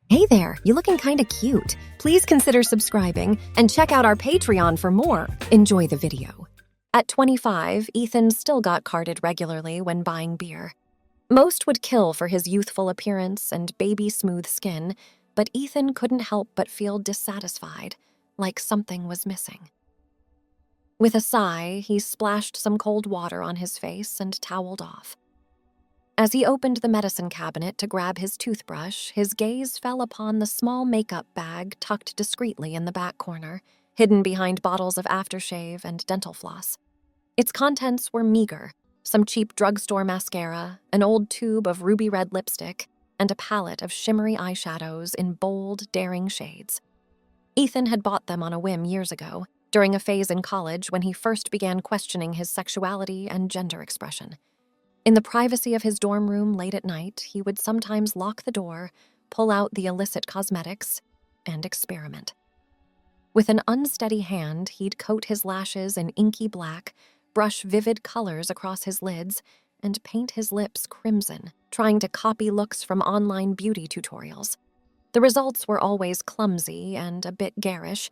Hey there, you looking kinda cute. Please consider subscribing and check out our Patreon for more. Enjoy the video. At 25, Ethan still got carded regularly when buying beer. Most would kill for his youthful appearance and baby-smooth skin, but Ethan couldn't help but feel dissatisfied, like something was missing. With a sigh, he splashed some cold water on his face and toweled off. As he opened the medicine cabinet to grab his toothbrush, his gaze fell upon the small makeup bag tucked discreetly in the back corner, hidden behind bottles of aftershave and dental floss. Its contents were meager: some cheap drugstore mascara, an old tube of ruby red lipstick, and a palette of shimmery eyeshadows in bold, daring shades. Ethan had bought them on a whim years ago, during a phase in college when he first began questioning his sexuality and gender expression. In the privacy of his dorm room late at night, he would sometimes lock the door, pull out the illicit cosmetics, and experiment. With an unsteady hand, he'd coat his lashes in inky black, brush vivid colors across his lids, and paint his lips crimson, trying to copy looks from online beauty tutorials. The results were always clumsy and a bit garish,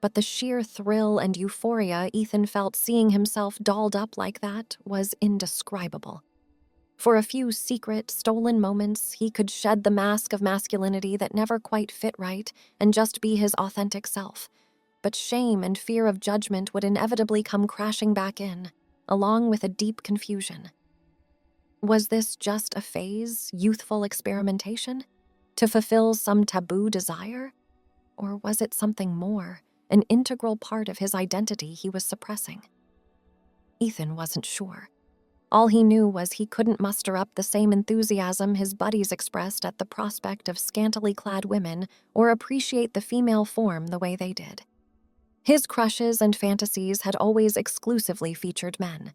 but the sheer thrill and euphoria Ethan felt seeing himself dolled up like that was indescribable. For a few secret, stolen moments, he could shed the mask of masculinity that never quite fit right and just be his authentic self. But shame and fear of judgment would inevitably come crashing back in, along with a deep confusion. Was this just a phase, youthful experimentation, to fulfill some taboo desire? Or was it something more, an integral part of his identity he was suppressing? Ethan wasn't sure. All he knew was he couldn't muster up the same enthusiasm his buddies expressed at the prospect of scantily clad women or appreciate the female form the way they did. His crushes and fantasies had always exclusively featured men.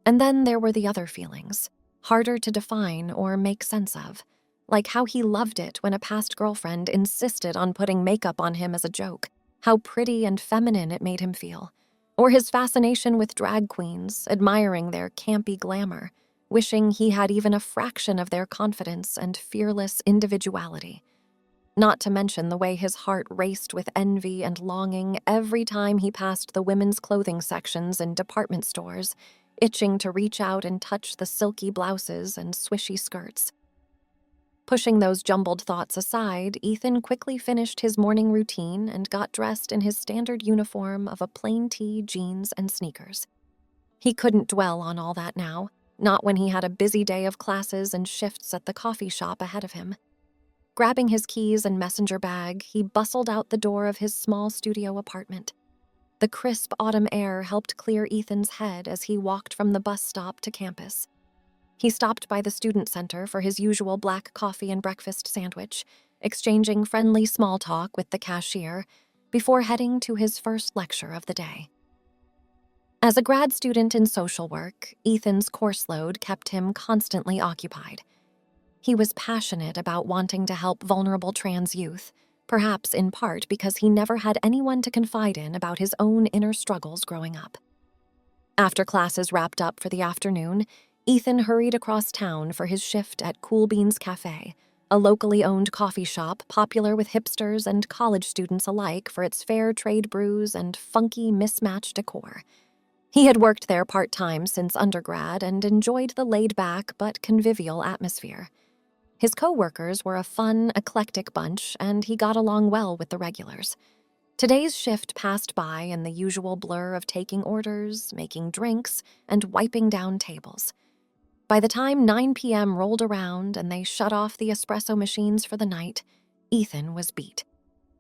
And then there were the other feelings, harder to define or make sense of, like how he loved it when a past girlfriend insisted on putting makeup on him as a joke, how pretty and feminine it made him feel, or his fascination with drag queens, admiring their campy glamour, wishing he had even a fraction of their confidence and fearless individuality. Not to mention the way his heart raced with envy and longing every time he passed the women's clothing sections in department stores, itching to reach out and touch the silky blouses and swishy skirts. Pushing those jumbled thoughts aside, Ethan quickly finished his morning routine and got dressed in his standard uniform of a plain tee, jeans, and sneakers. He couldn't dwell on all that now, not when he had a busy day of classes and shifts at the coffee shop ahead of him. Grabbing his keys and messenger bag, he bustled out the door of his small studio apartment. The crisp autumn air helped clear Ethan's head as he walked from the bus stop to campus. He stopped by the student center for his usual black coffee and breakfast sandwich, exchanging friendly small talk with the cashier before heading to his first lecture of the day. As a grad student in social work, Ethan's course load kept him constantly occupied. He was passionate about wanting to help vulnerable trans youth, perhaps in part because he never had anyone to confide in about his own inner struggles growing up. After classes wrapped up for the afternoon, Ethan hurried across town for his shift at Cool Beans Cafe, a locally owned coffee shop popular with hipsters and college students alike for its fair trade brews and funky mismatched decor. He had worked there part-time since undergrad and enjoyed the laid-back but convivial atmosphere. His co-workers were a fun, eclectic bunch, and he got along well with the regulars. Today's shift passed by in the usual blur of taking orders, making drinks, and wiping down tables. By the time 9 p.m. rolled around and they shut off the espresso machines for the night, Ethan was beat.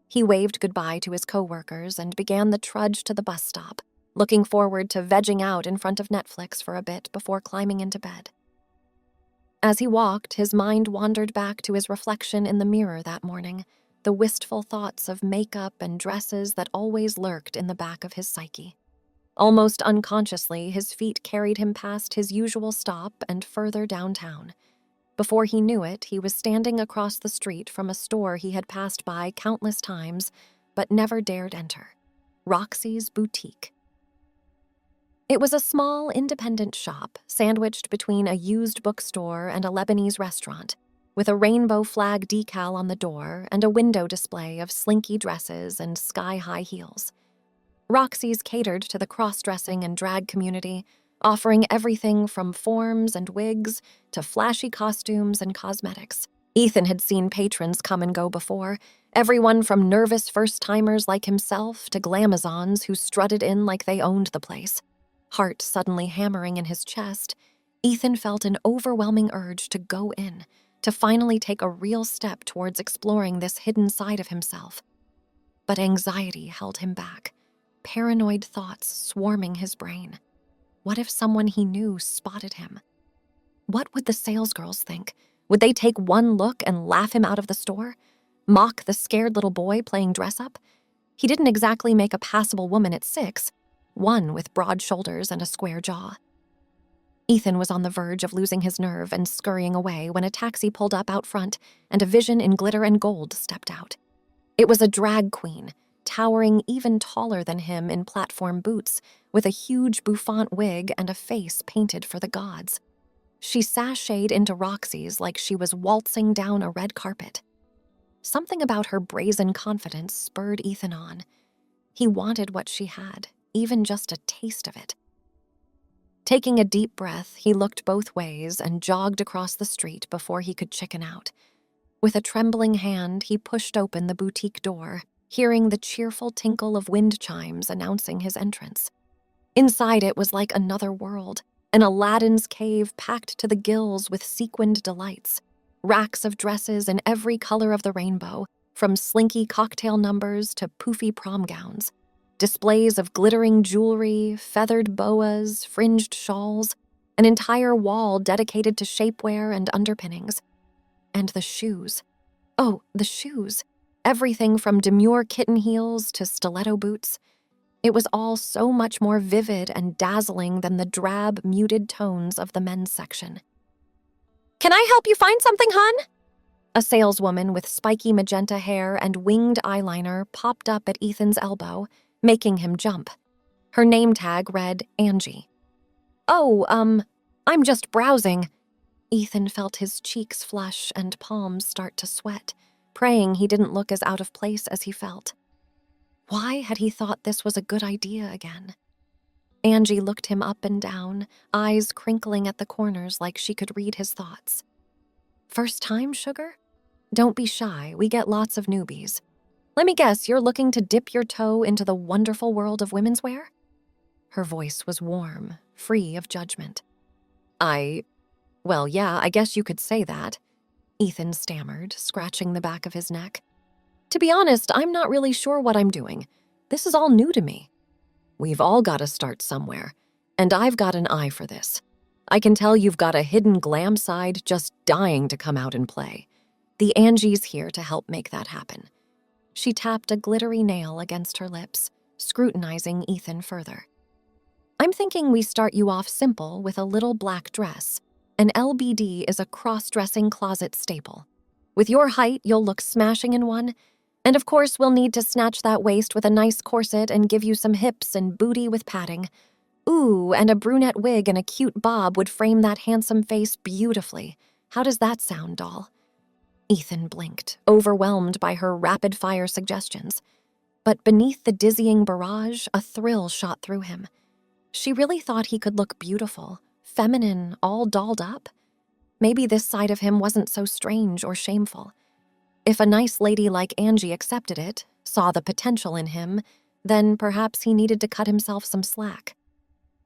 He waved goodbye to his co-workers and began the trudge to the bus stop, looking forward to vegging out in front of Netflix for a bit before climbing into bed. As he walked, his mind wandered back to his reflection in the mirror that morning, the wistful thoughts of makeup and dresses that always lurked in the back of his psyche. Almost unconsciously, his feet carried him past his usual stop and further downtown. Before he knew it, he was standing across the street from a store he had passed by countless times, but never dared enter: Roxy's Boutique. It was a small, independent shop, sandwiched between a used bookstore and a Lebanese restaurant. with a rainbow flag decal on the door and a window display of slinky dresses and sky-high heels. Roxy's catered to the cross-dressing and drag community, offering everything from forms and wigs to flashy costumes and cosmetics. Ethan had seen patrons come and go before, everyone from nervous first-timers like himself to glamazons who strutted in like they owned the place. Heart suddenly hammering in his chest, Ethan felt an overwhelming urge to go in, to finally take a real step towards exploring this hidden side of himself. But anxiety held him back, paranoid thoughts swarming his brain. What if someone he knew spotted him? What would the salesgirls think? Would they take one look and laugh him out of the store? Mock the scared little boy playing dress-up? He didn't exactly make a passable woman at 6, one with broad shoulders and a square jaw. Ethan was on the verge of losing his nerve and scurrying away when a taxi pulled up out front and a vision in glitter and gold stepped out. It was a drag queen, towering even taller than him in platform boots, with a huge bouffant wig and a face painted for the gods. She sashayed into Roxy's like she was waltzing down a red carpet. Something about her brazen confidence spurred Ethan on. He wanted what she had, even just a taste of it. Taking a deep breath, he looked both ways and jogged across the street before he could chicken out. With a trembling hand, he pushed open the boutique door, hearing the cheerful tinkle of wind chimes announcing his entrance. Inside it was like another world, an Aladdin's cave packed to the gills with sequined delights. Racks of dresses in every color of the rainbow, from slinky cocktail numbers to poofy prom gowns. Displays of glittering jewelry, feathered boas, fringed shawls, an entire wall dedicated to shapewear and underpinnings. And the shoes. Oh, the shoes. Everything from demure kitten heels to stiletto boots. It was all so much more vivid and dazzling than the drab, muted tones of the men's section. "Can I help you find something, hun?" A saleswoman with spiky magenta hair and winged eyeliner popped up at Ethan's elbow, making him jump. Her name tag read Angie. "Oh, I'm just browsing." Ethan felt his cheeks flush and palms start to sweat, praying he didn't look as out of place as he felt. Why had he thought this was a good idea again? Angie looked him up and down, eyes crinkling at the corners like she could read his thoughts. "First time, sugar? Don't be shy, we get lots of newbies. Let me guess, you're looking to dip your toe into the wonderful world of women's wear?" Her voice was warm, free of judgment. Well, yeah, I guess you could say that," Ethan stammered, scratching the back of his neck. "To be honest, I'm not really sure what I'm doing. This is all new to me." "We've all got to start somewhere, and I've got an eye for this. I can tell you've got a hidden glam side just dying to come out and play. The Angie's here to help make that happen." She tapped a glittery nail against her lips, scrutinizing Ethan further. "I'm thinking we start you off simple with a little black dress. An LBD is a cross-dressing closet staple. With your height, you'll look smashing in one. And of course, we'll need to snatch that waist with a nice corset and give you some hips and booty with padding. Ooh, and a brunette wig and a cute bob would frame that handsome face beautifully. How does that sound, doll?" Ethan blinked, overwhelmed by her rapid-fire suggestions. But beneath the dizzying barrage, a thrill shot through him. She really thought he could look beautiful, feminine, all dolled up. Maybe this side of him wasn't so strange or shameful. If a nice lady like Angie accepted it, saw the potential in him, then perhaps he needed to cut himself some slack.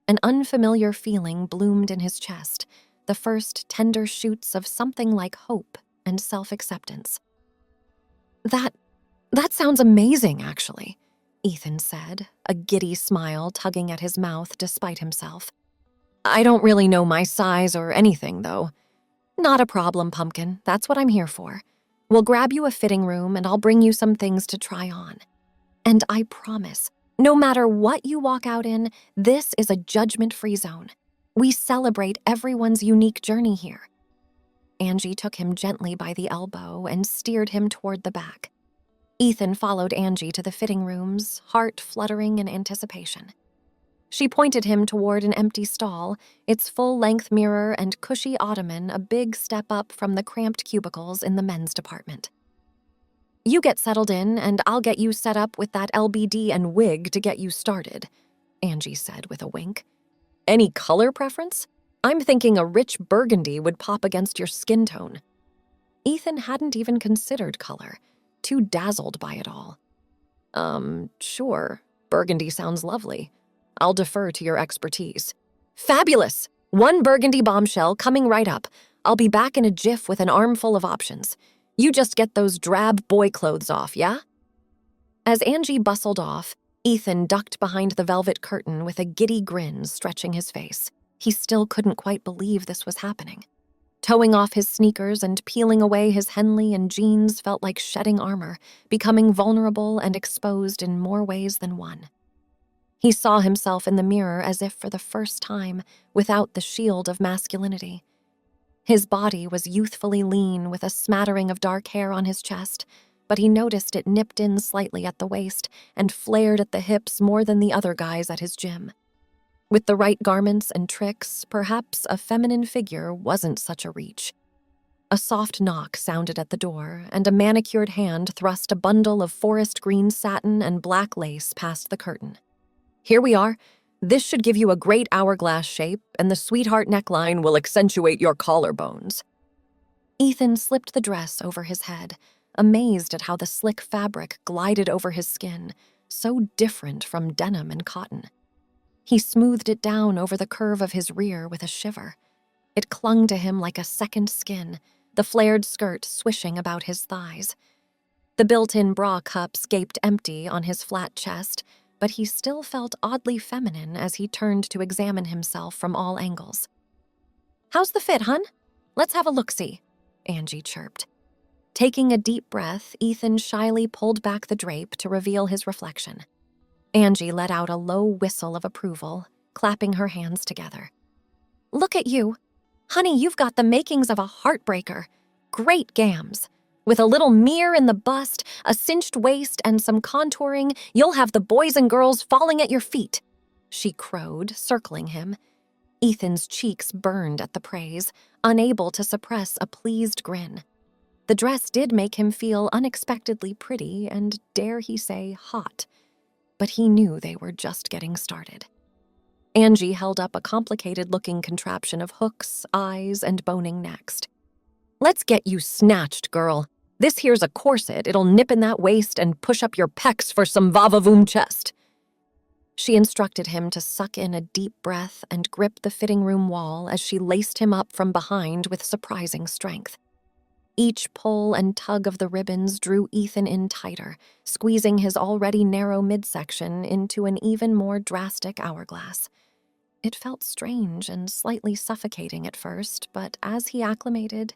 An unfamiliar feeling bloomed in his chest, the first tender shoots of something like hope and self-acceptance. That sounds amazing, actually," Ethan said, a giddy smile tugging at his mouth despite himself. "I don't really know my size or anything, though." "Not a problem, Pumpkin. That's what I'm here for. We'll grab you a fitting room and I'll bring you some things to try on. And I promise, no matter what you walk out in, this is a judgment-free zone. We celebrate everyone's unique journey here." Angie took him gently by the elbow and steered him toward the back. Ethan followed Angie to the fitting rooms, heart fluttering in anticipation. She pointed him toward an empty stall, its full-length mirror and cushy ottoman a big step up from the cramped cubicles in the men's department. "You get settled in, and I'll get you set up with that LBD and wig to get you started," Angie said with a wink. "Any color preference? I'm thinking a rich burgundy would pop against your skin tone." Ethan hadn't even considered color, too dazzled by it all. Sure, burgundy sounds lovely. I'll defer to your expertise." "Fabulous! One burgundy bombshell coming right up. I'll be back in a jiff with an armful of options. You just get those drab boy clothes off, yeah?" As Angie bustled off, Ethan ducked behind the velvet curtain with a giddy grin stretching his face. He still couldn't quite believe this was happening. Towing off his sneakers and peeling away his Henley and jeans felt like shedding armor, becoming vulnerable and exposed in more ways than one. He saw himself in the mirror as if for the first time, without the shield of masculinity. His body was youthfully lean with a smattering of dark hair on his chest, but he noticed it nipped in slightly at the waist and flared at the hips more than the other guys at his gym. With the right garments and tricks, perhaps a feminine figure wasn't such a reach. A soft knock sounded at the door, and a manicured hand thrust a bundle of forest green satin and black lace past the curtain. "Here we are. This should give you a great hourglass shape, and the sweetheart neckline will accentuate your collarbones." Ethan slipped the dress over his head, amazed at how the slick fabric glided over his skin, so different from denim and cotton. He smoothed it down over the curve of his rear with a shiver. It clung to him like a second skin, the flared skirt swishing about his thighs. The built-in bra cups gaped empty on his flat chest, but he still felt oddly feminine as he turned to examine himself from all angles. "How's the fit, hun? Let's have a look-see," Angie chirped. Taking a deep breath, Ethan shyly pulled back the drape to reveal his reflection. Angie let out a low whistle of approval, clapping her hands together. "Look at you. Honey, you've got the makings of a heartbreaker. Great gams. With a little mirror in the bust, a cinched waist, and some contouring, you'll have the boys and girls falling at your feet," she crowed, circling him. Ethan's cheeks burned at the praise, unable to suppress a pleased grin. The dress did make him feel unexpectedly pretty and, dare he say, hot. But he knew they were just getting started. Angie held up a complicated-looking contraption of hooks, eyes, and boning next. "Let's get you snatched, girl. This here's a corset. It'll nip in that waist and push up your pecs for some va-va-voom chest." She instructed him to suck in a deep breath and grip the fitting room wall as she laced him up from behind with surprising strength. Each pull and tug of the ribbons drew Ethan in tighter, squeezing his already narrow midsection into an even more drastic hourglass. It felt strange and slightly suffocating at first, but as he acclimated,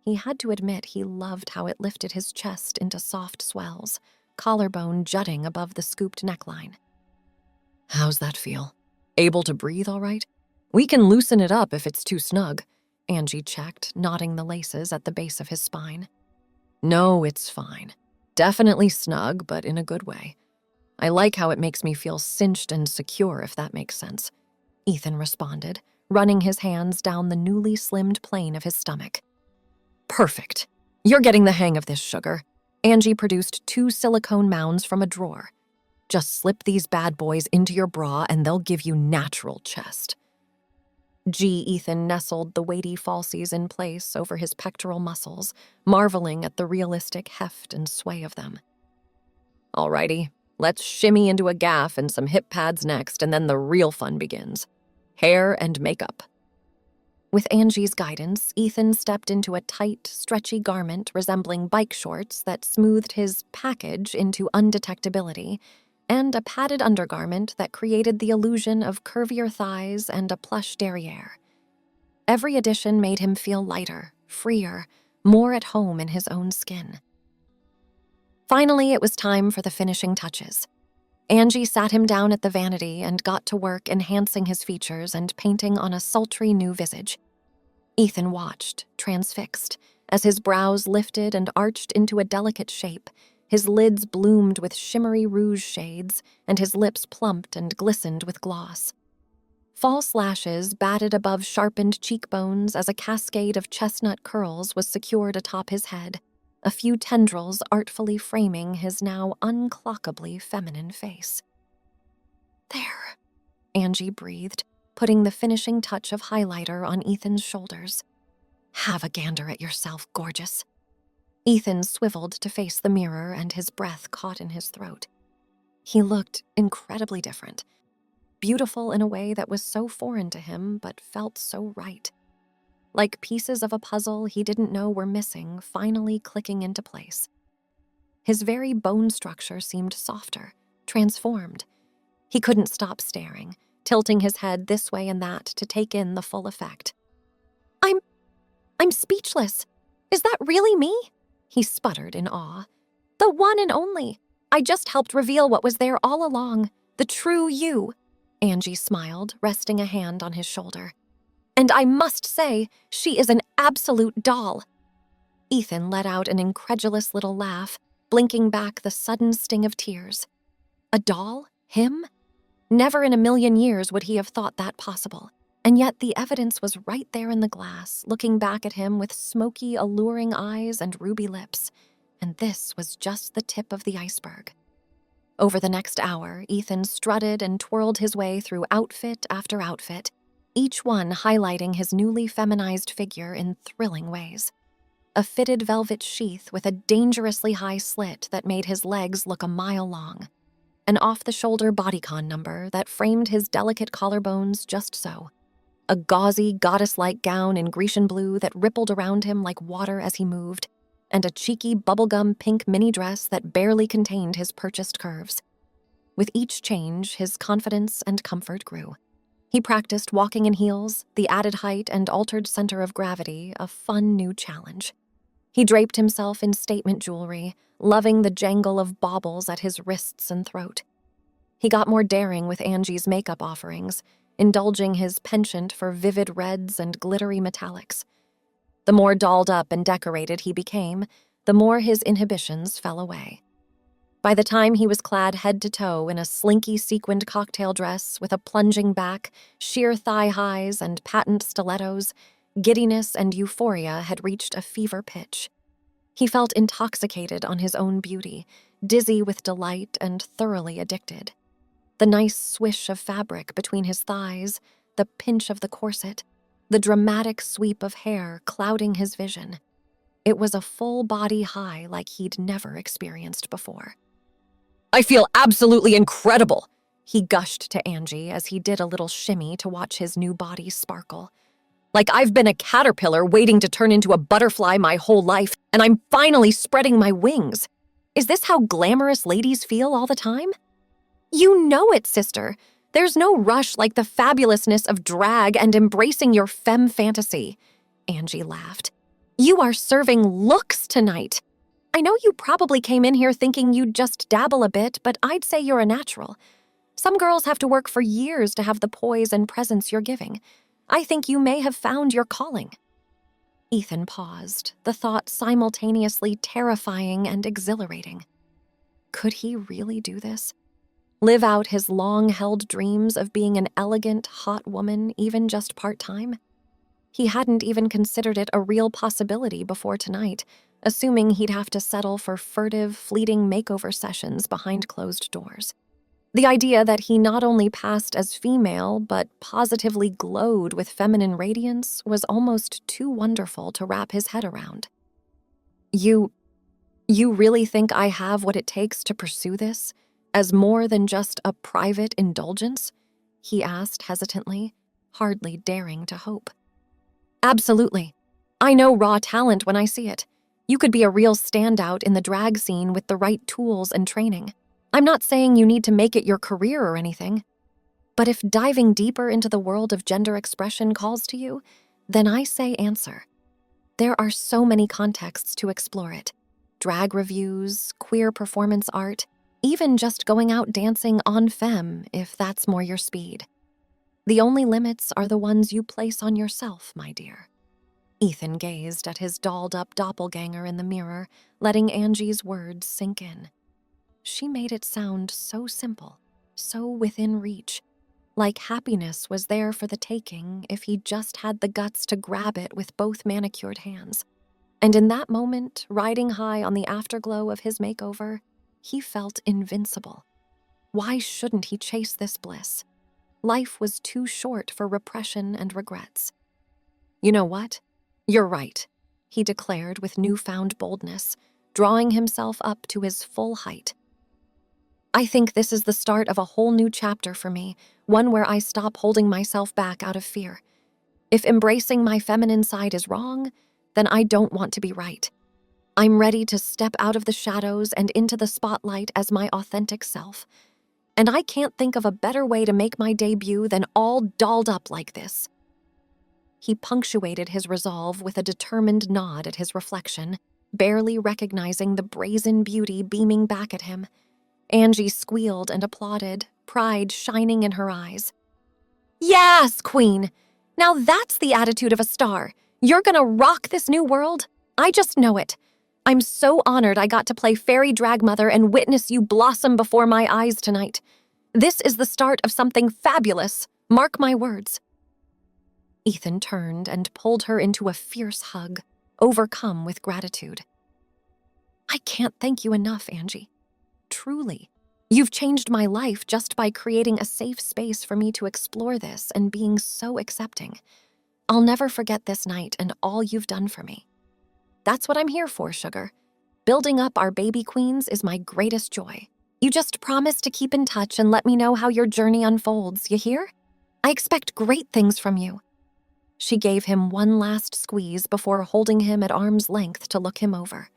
he had to admit he loved how it lifted his chest into soft swells, collarbone jutting above the scooped neckline. "How's that feel? Able to breathe all right? We can loosen it up if it's too snug," Angie checked, knotting the laces at the base of his spine. "No, it's fine. Definitely snug, but in a good way. I like how it makes me feel cinched and secure, if that makes sense," Ethan responded, running his hands down the newly slimmed plane of his stomach. "Perfect. You're getting the hang of this, sugar." Angie produced 2 silicone mounds from a drawer. "Just slip these bad boys into your bra and they'll give you natural chest." Ethan nestled the weighty falsies in place over his pectoral muscles, marveling at the realistic heft and sway of them. "Alrighty, let's shimmy into a gaff and some hip pads next, and then the real fun begins. Hair and makeup." With Angie's guidance, Ethan stepped into a tight, stretchy garment resembling bike shorts that smoothed his package into undetectability, and a padded undergarment that created the illusion of curvier thighs and a plush derriere. Every addition made him feel lighter, freer, more at home in his own skin. Finally, it was time for the finishing touches. Angie sat him down at the vanity and got to work enhancing his features and painting on a sultry new visage. Ethan watched, transfixed, as his brows lifted and arched into a delicate shape, his lids bloomed with shimmery rouge shades, and his lips plumped and glistened with gloss. False lashes batted above sharpened cheekbones as a cascade of chestnut curls was secured atop his head, a few tendrils artfully framing his now unclockably feminine face. "There," Angie breathed, putting the finishing touch of highlighter on Ethan's shoulders. "Have a gander at yourself, gorgeous." Ethan swiveled to face the mirror and his breath caught in his throat. He looked incredibly different, beautiful in a way that was so foreign to him but felt so right. Like pieces of a puzzle he didn't know were missing, finally clicking into place. His very bone structure seemed softer, transformed. He couldn't stop staring, tilting his head this way and that to take in the full effect. I'm speechless. Is that really me?" he sputtered in awe. "The one and only. I just helped reveal what was there all along, the true you." Angie smiled, resting a hand on his shoulder. "And I must say, she is an absolute doll." Ethan let out an incredulous little laugh, blinking back the sudden sting of tears. A doll? Him? Never in a million years would he have thought that possible. And yet the evidence was right there in the glass, looking back at him with smoky, alluring eyes and ruby lips. And this was just the tip of the iceberg. Over the next hour, Ethan strutted and twirled his way through outfit after outfit, each one highlighting his newly feminized figure in thrilling ways. A fitted velvet sheath with a dangerously high slit that made his legs look a mile long. An off-the-shoulder bodycon number that framed his delicate collarbones just so. A gauzy, goddess-like gown in Grecian blue that rippled around him like water as he moved, and a cheeky bubblegum pink mini dress that barely contained his purchased curves. With each change, his confidence and comfort grew. He practiced walking in heels, the added height and altered center of gravity, a fun new challenge. He draped himself in statement jewelry, loving the jangle of baubles at his wrists and throat. He got more daring with Angie's makeup offerings, indulging his penchant for vivid reds and glittery metallics. The more dolled up and decorated he became, the more his inhibitions fell away. By the time he was clad head to toe in a slinky sequined cocktail dress with a plunging back, sheer thigh highs, and patent stilettos, giddiness and euphoria had reached a fever pitch. He felt intoxicated on his own beauty, dizzy with delight and thoroughly addicted. The nice swish of fabric between his thighs, the pinch of the corset, the dramatic sweep of hair clouding his vision. It was a full-body high like he'd never experienced before. "I feel absolutely incredible," he gushed to Angie as he did a little shimmy to watch his new body sparkle. "Like I've been a caterpillar waiting to turn into a butterfly my whole life, and I'm finally spreading my wings. Is this how glamorous ladies feel all the time?" "You know it, sister. There's no rush like the fabulousness of drag and embracing your femme fantasy," Angie laughed. "You are serving looks tonight. I know you probably came in here thinking you'd just dabble a bit, but I'd say you're a natural. Some girls have to work for years to have the poise and presence you're giving. I think you may have found your calling." Ethan paused, the thought simultaneously terrifying and exhilarating. Could he really do this? Live out his long-held dreams of being an elegant, hot woman, even just part-time? He hadn't even considered it a real possibility before tonight, assuming he'd have to settle for furtive, fleeting makeover sessions behind closed doors. The idea that he not only passed as female, but positively glowed with feminine radiance was almost too wonderful to wrap his head around. You really think I have what it takes to pursue this? As more than just a private indulgence?" he asked hesitantly, hardly daring to hope. "Absolutely. I know raw talent when I see it. You could be a real standout in the drag scene with the right tools and training. I'm not saying you need to make it your career or anything. But if diving deeper into the world of gender expression calls to you, then I say answer. There are so many contexts to explore it. Drag reviews, queer performance art, even just going out dancing en femme if that's more your speed. The only limits are the ones you place on yourself, my dear." Ethan gazed at his dolled-up doppelganger in the mirror, letting Angie's words sink in. She made it sound so simple, so within reach, like happiness was there for the taking if he just had the guts to grab it with both manicured hands. And in that moment, riding high on the afterglow of his makeover, he felt invincible. Why shouldn't he chase this bliss? Life was too short for repression and regrets. "You know what? You're right," he declared with newfound boldness, drawing himself up to his full height. "I think this is the start of a whole new chapter for me, one where I stop holding myself back out of fear. If embracing my feminine side is wrong, then I don't want to be right. I'm ready to step out of the shadows and into the spotlight as my authentic self. And I can't think of a better way to make my debut than all dolled up like this." He punctuated his resolve with a determined nod at his reflection, barely recognizing the brazen beauty beaming back at him. Angie squealed and applauded, pride shining in her eyes. "Yes, Queen! Now that's the attitude of a star. You're gonna rock this new world. I just know it. I'm so honored I got to play fairy drag mother and witness you blossom before my eyes tonight. This is the start of something fabulous. Mark my words." Ethan turned and pulled her into a fierce hug, overcome with gratitude. "I can't thank you enough, Angie. Truly. You've changed my life just by creating a safe space for me to explore this and being so accepting. I'll never forget this night and all you've done for me. That's what I'm here for, sugar. Building up our baby queens is my greatest joy. You just promise to keep in touch and let me know how your journey unfolds, you hear? I expect great things from you." She gave him one last squeeze before holding him at arm's length to look him over.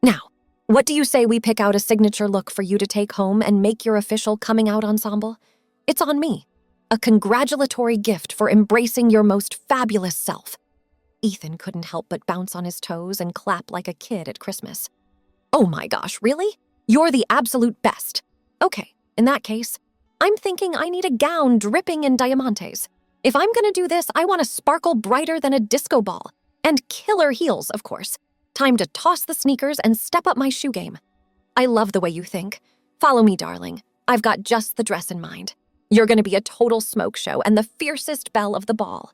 "Now, what do you say we pick out a signature look for you to take home and make your official coming out ensemble? It's on me. A congratulatory gift for embracing your most fabulous self." Ethan couldn't help but bounce on his toes and clap like a kid at Christmas. "Oh my gosh, really? You're the absolute best. Okay, in that case, I'm thinking I need a gown dripping in diamantes. If I'm gonna do this, I want to sparkle brighter than a disco ball. And killer heels, of course. Time to toss the sneakers and step up my shoe game. I love the way you think. Follow me, darling. I've got just the dress in mind. You're gonna be a total smoke show and the fiercest belle of the ball."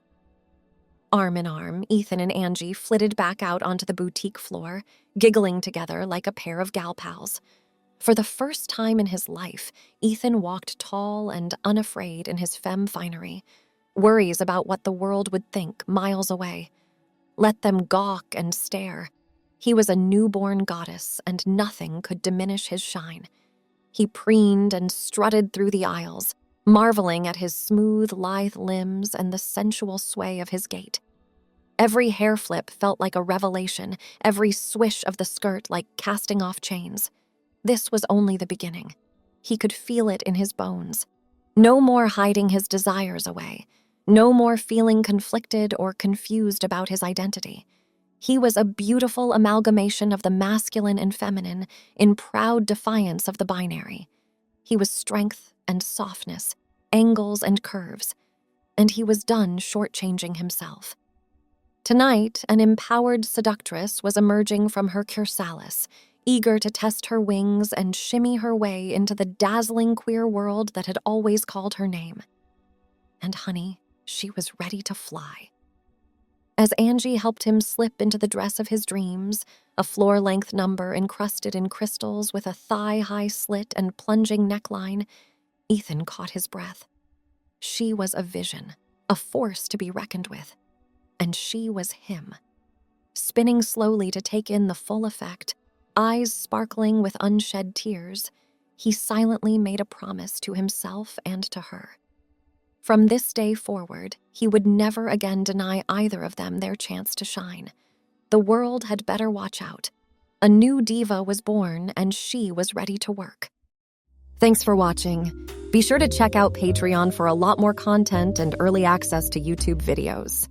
Arm in arm, Ethan and Angie flitted back out onto the boutique floor, giggling together like a pair of gal pals. For the first time in his life, Ethan walked tall and unafraid in his femme finery, worries about what the world would think miles away. Let them gawk and stare. He was a newborn goddess, and nothing could diminish his shine. He preened and strutted through the aisles, marveling at his smooth, lithe limbs and the sensual sway of his gait. Every hair flip felt like a revelation, every swish of the skirt like casting off chains. This was only the beginning. He could feel it in his bones. No more hiding his desires away. No more feeling conflicted or confused about his identity. He was a beautiful amalgamation of the masculine and feminine in proud defiance of the binary. He was strength and softness, angles and curves, and he was done shortchanging himself. Tonight, an empowered seductress was emerging from her chrysalis, eager to test her wings and shimmy her way into the dazzling queer world that had always called her name. And honey, she was ready to fly. As Angie helped him slip into the dress of his dreams, a floor-length number encrusted in crystals with a thigh-high slit and plunging neckline, Ethan caught his breath. She was a vision, a force to be reckoned with. And she was him. Spinning slowly to take in the full effect, eyes sparkling with unshed tears, he silently made a promise to himself and to her. From this day forward, he would never again deny either of them their chance to shine. The world had better watch out. A new diva was born, and she was ready to work. Thanks for watching. Be sure to check out Patreon for a lot more content and early access to YouTube videos.